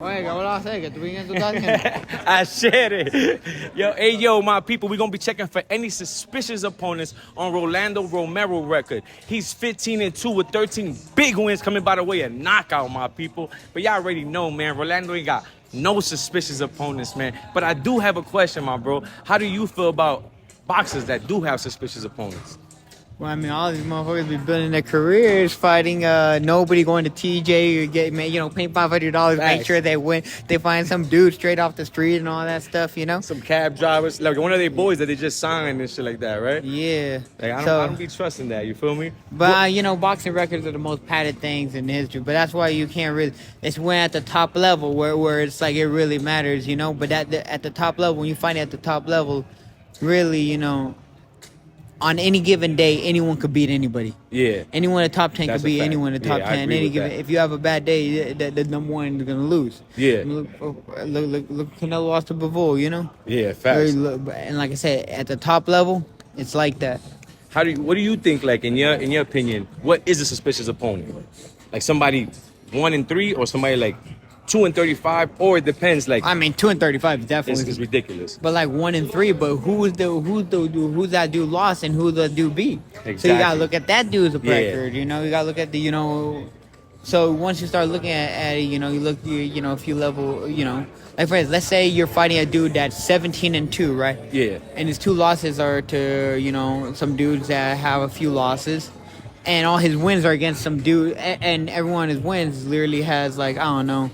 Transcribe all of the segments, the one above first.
Oye, ¿qué vas a hacer? Que tú vienes, tú estás haciendo. I shared it. Yo, my people, we're going to be checking for any suspicious opponents on Rolando Romero record. He's 15-2 with 13 big wins coming by the way of knockout, my people. But y'all already know, man, Rolando ain't got no suspicious opponents, man. But I do have a question, my bro. How do you feel about boxers that do have suspicious opponents? Well, I mean, all these motherfuckers be building their careers fighting nobody, going to TJ, paying $500, make sure they win. They find some dude straight off the street and all that stuff, you know? Some cab drivers, like one of their boys that they just signed and shit like that, right? Yeah. Like, I don't be trusting that, you feel me? But, boxing records are the most padded things in history. But that's why you can't really, it's when at the top level where it's like it really matters, you know? But at the top level, when you find it at the top level, really, on any given day, anyone could beat anybody. Yeah. Anyone in the top 10 That's could beat a fact. anyone in the top 10. If you have a bad day, the number one is going to lose. Yeah. Look, Canelo lost to Bivol, you know? Yeah, facts. And like I said, at the top level, it's like that. What do you think, like, in your opinion, what is a suspicious opponent? Like somebody 1-3 or somebody like 2-35, or it depends. Like, I mean, 2-35 definitely is ridiculous. But like 1-3, but who's that dude lost and who the dude beat? Exactly. So you gotta look at that dude's record. You gotta look at So once you start looking at it, you look a few level, like for instance, let's say you're fighting a dude that's 17-2, right? Yeah. And his two losses are to some dudes that have a few losses. And all his wins are against some dude, and every one of his wins literally has, like, I don't know,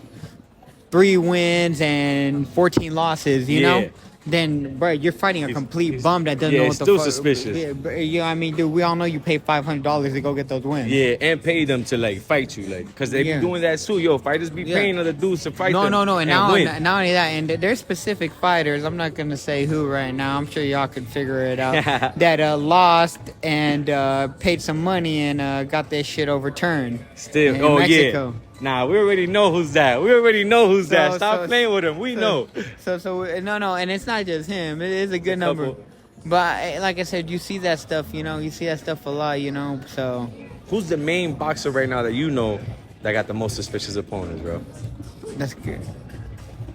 3 wins and 14 losses, you know? Then, bro, you're fighting a complete bum that doesn't know what the fuck. Yeah, still suspicious. Yeah, I mean, dude, we all know you pay $500 to go get those wins. Yeah, and pay them to, like, fight you, like, because they be doing that too. Yo, fighters be paying other dudes to fight them. No, and not win. only that, and there's specific fighters, I'm not going to say who right now, I'm sure y'all can figure it out, that lost and paid some money and got their shit overturned. Still, in Mexico. Yeah. Nah, we already know who's that. Stop playing with him. We know. So, and it's not just him. It is a good number. But like I said, you see that stuff, you see that stuff a lot, so. Who's the main boxer right now that you know that got the most suspicious opponents, bro? That's good.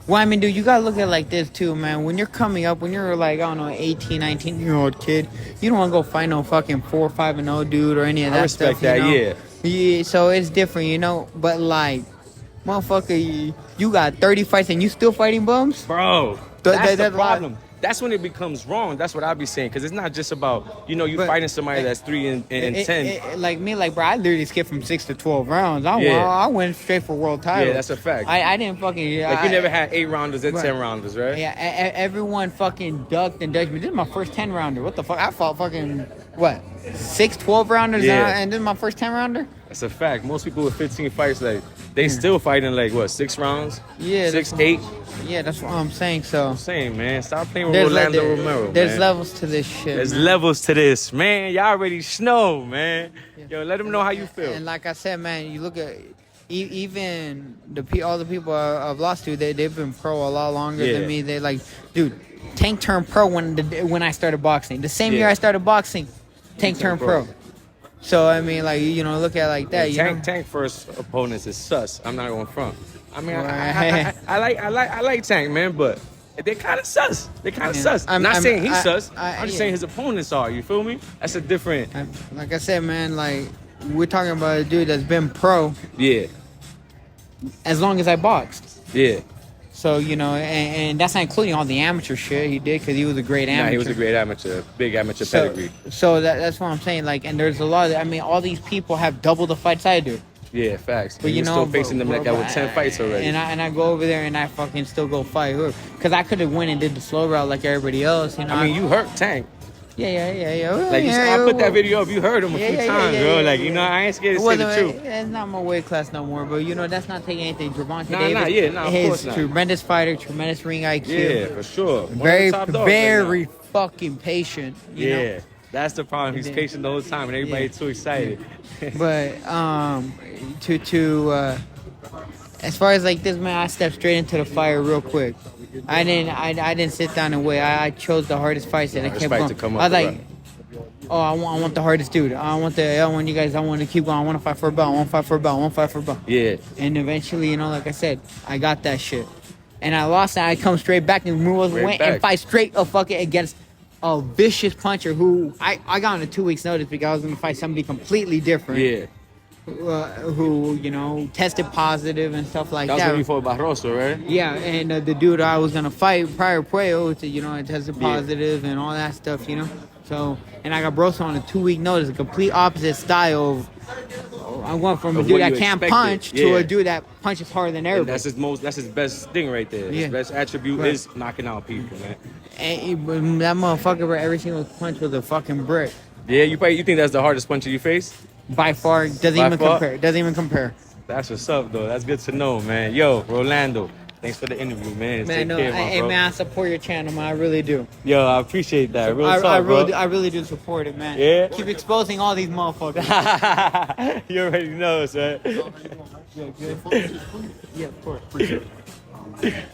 Well, I mean, dude, you gotta look at it like this too, man. When you're coming up, when you're like, I don't know, 18, 19-year-old kid, you don't want to go fight no fucking 4-5-0 dude or any of that stuff. I respect that, yeah. Yeah, so it's different, But like, motherfucker, you got 30 fights and you still fighting bums? Bro, that's the problem. That's when it becomes wrong. That's what I be saying. Because it's not just about, fighting somebody that's 3 and 10. Like me, bro, I literally skipped from 6 to 12 rounds. I went straight for world title. Yeah, that's a fact. I didn't fucking... Like, you never had 8-rounders and 10-rounders, right? Yeah, everyone fucking ducked and dodged me. This is my first 10-rounder. What the fuck? I fought fucking, 6 12-rounders and this is my first 10-rounder? That's a fact. Most people with 15 fights, like, they still fighting, like, 6 rounds? Yeah. 6, 8? Yeah, that's what I'm saying, so. I'm saying, man, stop playing with Rolando Romero, There's levels to this shit, There's levels to this, man. Y'all already know, man. Yeah. Yo, let them know how you feel. And like I said, man, you look at... Even all the people I've lost to, they've been pro a lot longer than me. They like, dude, Tank turned pro when I started boxing. The same year I started boxing, Tank turned pro. So I mean, like, look at it like that. Tank first opponents is sus. I'm not going front. I mean, I like Tank, man, but they kind of sus. I'm not saying he's sus. I'm just saying his opponents are. You feel me? That's a different. Like I said, man, like we're talking about a dude that's been pro. Yeah. As long as I boxed. Yeah. So, and that's not including all the amateur shit he did, because he was a great amateur. Nah, he was a great amateur. Big amateur pedigree. So that's what I'm saying. Like, and there's a lot all these people have double the fights I do. Yeah, facts. But you're still facing them like that with 10 fights already. And I go over there and I fucking still go fight her. Because I could have went and did the slow route like everybody else, I mean, you hurt Tank. Yeah. Like, I put that video up. You heard him a few times, bro. Like, I ain't scared to say the truth. It's not my weight class no more, but that's not taking anything. Gervonta Davis, of course not. Tremendous fighter, tremendous ring IQ. Yeah, for sure. Very fucking patient. You know? That's the problem. He's patient the whole time, and everybody's too excited. But as far as like this, man, I stepped straight into the fire real quick. I didn't sit down and wait. I chose the hardest fights that I kept going. I was like, oh, I want the hardest dude. I want you guys. I want to keep going. I want to fight for a belt. I want to fight for a belt. I want to fight for a belt. Yeah. And eventually, you know, like I said, I got that shit. And I lost that. I come straight back and went and fight straight against a vicious puncher who I got on a 2 weeks notice because I was going to fight somebody completely different. Yeah. Who, you know, tested positive and stuff like that. That was when you fought Barroso, right? Yeah, and the dude I was going to fight prior Puello, you know, tested positive and all that stuff, you know. So, and I got Broso on a 2 week notice, a complete opposite style of. I went from a dude that can't punch to a dude that punches harder than everybody. And that's his best thing right there. Yeah. His best attribute is knocking out people, man. And that motherfucker, bro, every single punch was a fucking brick. Yeah, you think that's the hardest punch you face? By far, doesn't even compare. That's what's up, though. That's good to know, man. Yo, Rolando, thanks for the interview, man. Man, no, hey, man, I support your channel, man. I really do. Yo, I appreciate that. I really do support it, man. Yeah. Keep exposing all these motherfuckers. You already know, sir. Yeah, good. Yeah, of course. Appreciate it.